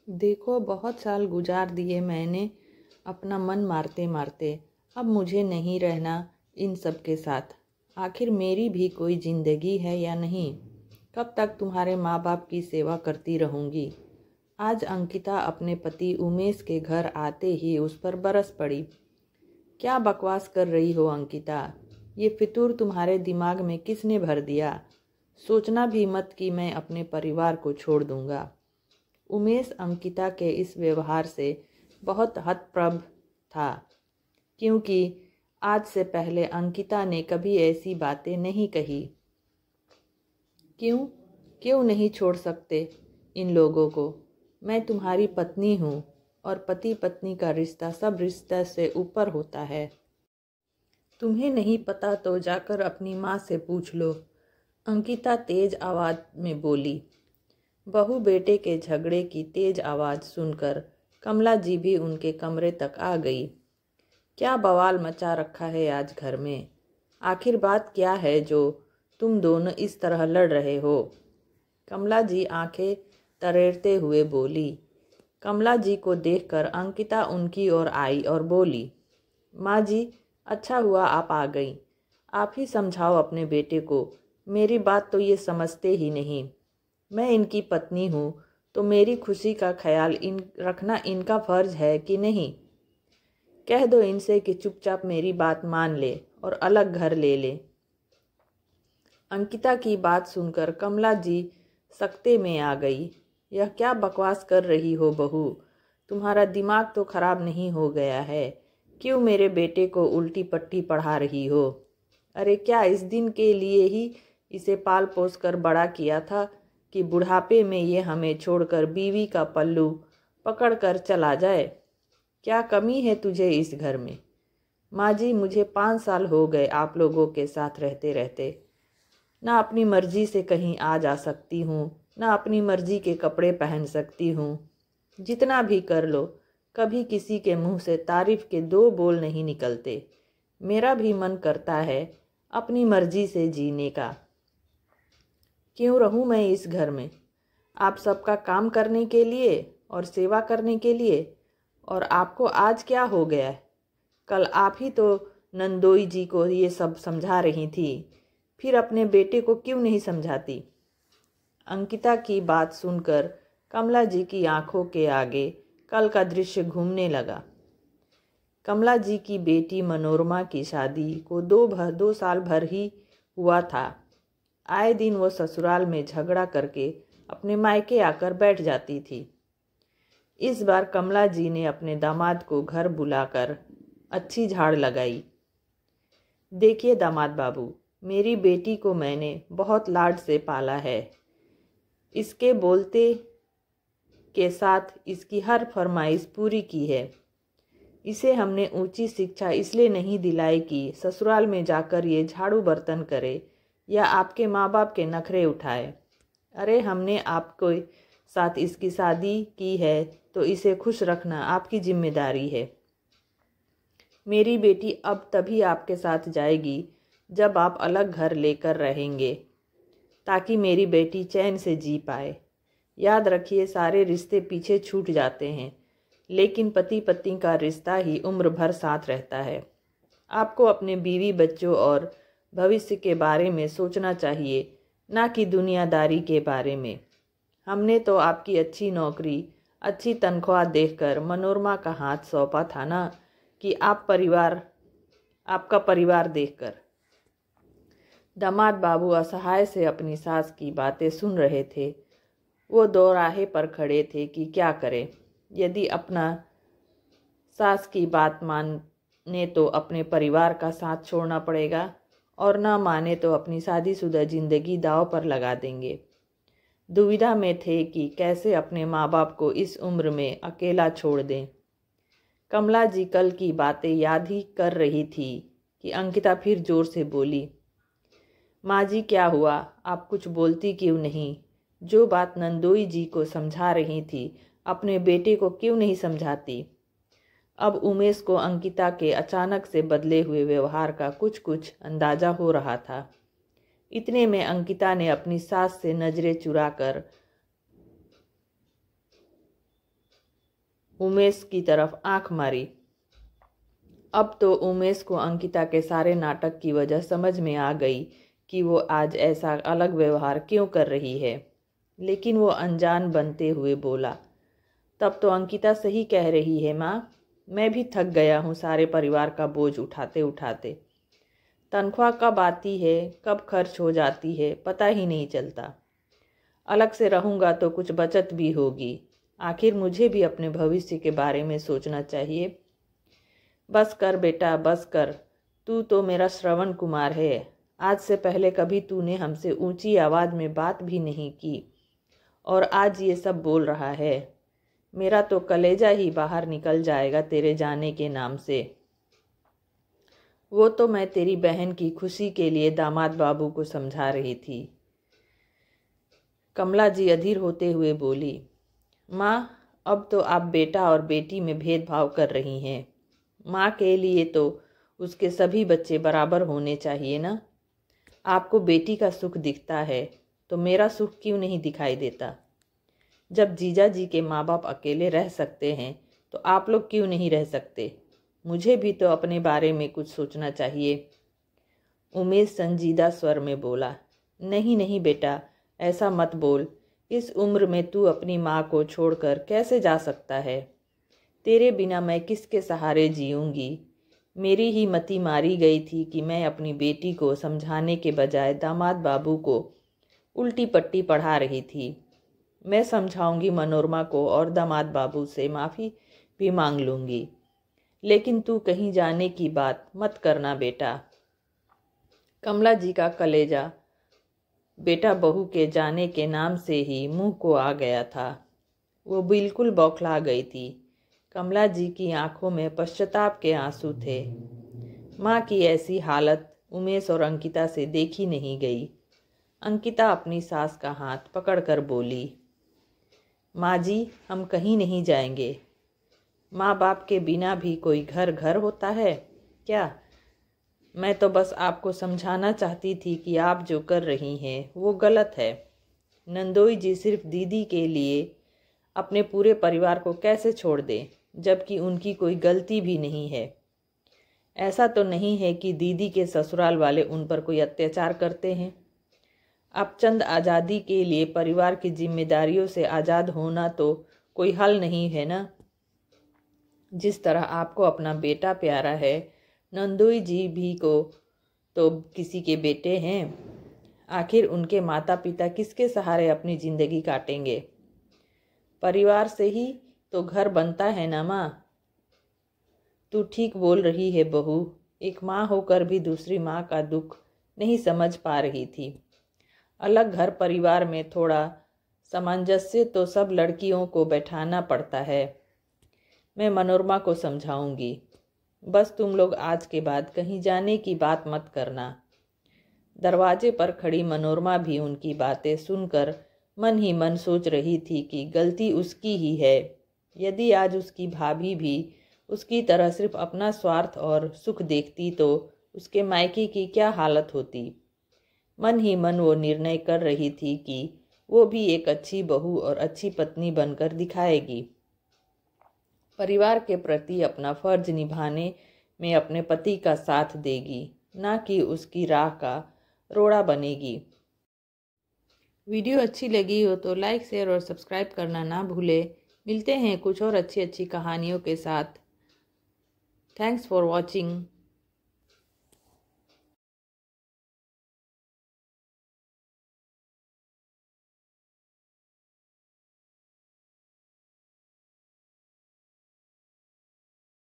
देखो, बहुत साल गुजार दिए मैंने अपना मन मारते मारते। अब मुझे नहीं रहना इन सब के साथ। आखिर मेरी भी कोई ज़िंदगी है या नहीं? कब तक तुम्हारे माँ बाप की सेवा करती रहूँगी? आज अंकिता अपने पति उमेश के घर आते ही उस पर बरस पड़ी। क्या बकवास कर रही हो अंकिता? ये फितूर तुम्हारे दिमाग में किसने भर दिया? सोचना भी मत कि मैं अपने परिवार को छोड़ दूँगा। उमेश अंकिता के इस व्यवहार से बहुत हतप्रभ था, क्योंकि आज से पहले अंकिता ने कभी ऐसी बातें नहीं कही। क्यों क्यों नहीं छोड़ सकते इन लोगों को? मैं तुम्हारी पत्नी हूँ और पति पत्नी का रिश्ता सब रिश्ते से ऊपर होता है। तुम्हें नहीं पता तो जाकर अपनी माँ से पूछ लो, अंकिता तेज आवाज़ में बोली। बहू बेटे के झगड़े की तेज आवाज़ सुनकर कमला जी भी उनके कमरे तक आ गई। क्या बवाल मचा रखा है आज घर में? आखिर बात क्या है जो तुम दोनों इस तरह लड़ रहे हो? कमला जी आंखें तरेरते हुए बोली। कमला जी को देखकर अंकिता उनकी ओर आई और बोली, माँ जी, अच्छा हुआ आप आ गई। आप ही समझाओ अपने बेटे को। मेरी बात तो ये समझते ही नहीं। मैं इनकी पत्नी हूँ तो मेरी खुशी का ख्याल रखना इनका फर्ज है कि नहीं? कह दो इनसे कि चुपचाप मेरी बात मान ले और अलग घर ले ले। अंकिता की बात सुनकर कमला जी सकते में आ गई। यह क्या बकवास कर रही हो बहू? तुम्हारा दिमाग तो खराब नहीं हो गया है? क्यों मेरे बेटे को उल्टी पट्टी पढ़ा रही हो? अरे क्या इस दिन के लिए ही इसे पाल पोस कर बड़ा किया था कि बुढ़ापे में ये हमें छोड़कर बीवी का पल्लू पकड़ कर चला जाए? क्या कमी है तुझे इस घर में? माँ जी, मुझे 5 साल हो गए आप लोगों के साथ रहते रहते। ना अपनी मर्जी से कहीं आ जा सकती हूँ, ना अपनी मर्जी के कपड़े पहन सकती हूँ। जितना भी कर लो, कभी किसी के मुंह से तारीफ के 2 बोल नहीं निकलते। मेरा भी मन करता है अपनी मर्जी से जीने का। क्यों रहूं मैं इस घर में? आप सबका काम करने के लिए और सेवा करने के लिए। और आपको आज क्या हो गया है? कल आप ही तो नंदोई जी को ये सब समझा रही थी, फिर अपने बेटे को क्यों नहीं समझाती? अंकिता की बात सुनकर कमला जी की आंखों के आगे कल का दृश्य घूमने लगा। कमला जी की बेटी मनोरमा की शादी को 2 साल भर ही हुआ था। आए दिन वो ससुराल में झगड़ा करके अपने मायके आकर बैठ जाती थी। इस बार कमला जी ने अपने दामाद को घर बुलाकर अच्छी झाड़ लगाई। देखिए दामाद बाबू, मेरी बेटी को मैंने बहुत लाड से पाला है। इसके बोलते के साथ इसकी हर फरमाइश पूरी की है। इसे हमने ऊंची शिक्षा इसलिए नहीं दिलाई कि ससुराल में जाकर ये झाड़ू बर्तन करे या आपके माँ बाप के नखरे उठाए। अरे हमने आपको साथ इसकी शादी की है तो इसे खुश रखना आपकी जिम्मेदारी है। मेरी बेटी अब तभी आपके साथ जाएगी जब आप अलग घर लेकर रहेंगे, ताकि मेरी बेटी चैन से जी पाए। याद रखिए, सारे रिश्ते पीछे छूट जाते हैं, लेकिन पति पत्नी का रिश्ता ही उम्र भर साथ रहता है। आपको अपने बीवी बच्चों और भविष्य के बारे में सोचना चाहिए, ना कि दुनियादारी के बारे में। हमने तो आपकी अच्छी नौकरी, अच्छी तनख्वाह देखकर मनोरमा का हाथ सौंपा था ना, कि आपका परिवार देखकर। दामाद बाबू असहाय से अपनी सास की बातें सुन रहे थे। वो दोराहे पर खड़े थे कि क्या करें। यदि अपना सास की बात माने तो अपने परिवार का साथ छोड़ना पड़ेगा, और ना माने तो अपनी शादीशुदा जिंदगी दांव पर लगा देंगे। दुविधा में थे कि कैसे अपने माँ बाप को इस उम्र में अकेला छोड़ दें। कमला जी कल की बातें याद ही कर रही थी कि अंकिता फिर जोर से बोली, माँ जी क्या हुआ? आप कुछ बोलती क्यों नहीं? जो बात नंदोई जी को समझा रही थी, अपने बेटे को क्यों नहीं समझाती? अब उमेश को अंकिता के अचानक से बदले हुए व्यवहार का कुछ कुछ अंदाजा हो रहा था। इतने में अंकिता ने अपनी सास से नजरें चुराकर उमेश की तरफ आंख मारी। अब तो उमेश को अंकिता के सारे नाटक की वजह समझ में आ गई कि वो आज ऐसा अलग व्यवहार क्यों कर रही है, लेकिन वो अनजान बनते हुए बोला, तब तो अंकिता सही कह रही है माँ, मैं भी थक गया हूँ सारे परिवार का बोझ उठाते उठाते। तनख्वाह कब आती है कब खर्च हो जाती है पता ही नहीं चलता। अलग से रहूँगा तो कुछ बचत भी होगी, आखिर मुझे भी अपने भविष्य के बारे में सोचना चाहिए। बस कर बेटा बस कर, तू तो मेरा श्रवण कुमार है। आज से पहले कभी तूने हमसे ऊंची आवाज़ में बात भी नहीं की और आज ये सब बोल रहा है। मेरा तो कलेजा ही बाहर निकल जाएगा तेरे जाने के नाम से। वो तो मैं तेरी बहन की खुशी के लिए दामाद बाबू को समझा रही थी। कमला जी अधीर होते हुए बोली, माँ अब तो आप बेटा और बेटी में भेदभाव कर रही हैं। माँ के लिए तो उसके सभी बच्चे बराबर होने चाहिए ना। आपको बेटी का सुख दिखता है तो मेरा सुख क्यों नहीं दिखाई देता। जब जीजा जी के माँ बाप अकेले रह सकते हैं तो आप लोग क्यों नहीं रह सकते। मुझे भी तो अपने बारे में कुछ सोचना चाहिए। उमेश संजीदा स्वर में बोला, नहीं नहीं बेटा ऐसा मत बोल। इस उम्र में तू अपनी माँ को छोड़कर कैसे जा सकता है। तेरे बिना मैं किसके सहारे जीऊँगी। मेरी ही मति मारी गई थी कि मैं अपनी बेटी को समझाने के बजाय दामाद बाबू को उल्टी पट्टी पढ़ा रही थी। मैं समझाऊंगी मनोरमा को और दामाद बाबू से माफ़ी भी मांग लूँगी, लेकिन तू कहीं जाने की बात मत करना बेटा। कमला जी का कलेजा बेटा बहू के जाने के नाम से ही मुंह को आ गया था। वो बिल्कुल बौखला गई थी। कमला जी की आंखों में पश्चाताप के आंसू थे। माँ की ऐसी हालत उमेश और अंकिता से देखी नहीं गई। अंकिता अपनी सास का हाथ पकड़कर बोली, माँ जी हम कहीं नहीं जाएंगे। माँ बाप के बिना भी कोई घर घर होता है क्या। मैं तो बस आपको समझाना चाहती थी कि आप जो कर रही हैं वो गलत है। नंदोई जी सिर्फ दीदी के लिए अपने पूरे परिवार को कैसे छोड़ दें, जबकि उनकी कोई गलती भी नहीं है। ऐसा तो नहीं है कि दीदी के ससुराल वाले उन पर कोई अत्याचार करते हैं। अब चंद आज़ादी के लिए परिवार की जिम्मेदारियों से आज़ाद होना तो कोई हल नहीं है ना। जिस तरह आपको अपना बेटा प्यारा है, नंदोई जी भी को तो किसी के बेटे हैं। आखिर उनके माता पिता किसके सहारे अपनी ज़िंदगी काटेंगे। परिवार से ही तो घर बनता है ना माँ। तू ठीक बोल रही है बहू। एक माँ होकर भी दूसरी माँ का दुख नहीं समझ पा रही थी। अलग घर परिवार में थोड़ा सामंजस्य तो सब लड़कियों को बैठाना पड़ता है। मैं मनोरमा को समझाऊंगी। बस तुम लोग आज के बाद कहीं जाने की बात मत करना। दरवाजे पर खड़ी मनोरमा भी उनकी बातें सुनकर मन ही मन सोच रही थी कि गलती उसकी ही है। यदि आज उसकी भाभी भी उसकी तरह सिर्फ अपना स्वार्थ और सुख देखती तो उसके मायके की क्या हालत होती। मन ही मन वो निर्णय कर रही थी कि वो भी एक अच्छी बहू और अच्छी पत्नी बनकर दिखाएगी। परिवार के प्रति अपना फर्ज निभाने में अपने पति का साथ देगी, ना कि उसकी राह का रोड़ा बनेगी। वीडियो अच्छी लगी हो तो लाइक शेयर और सब्सक्राइब करना ना भूले। मिलते हैं कुछ और अच्छी अच्छी कहानियों के साथ। Thanks for watching.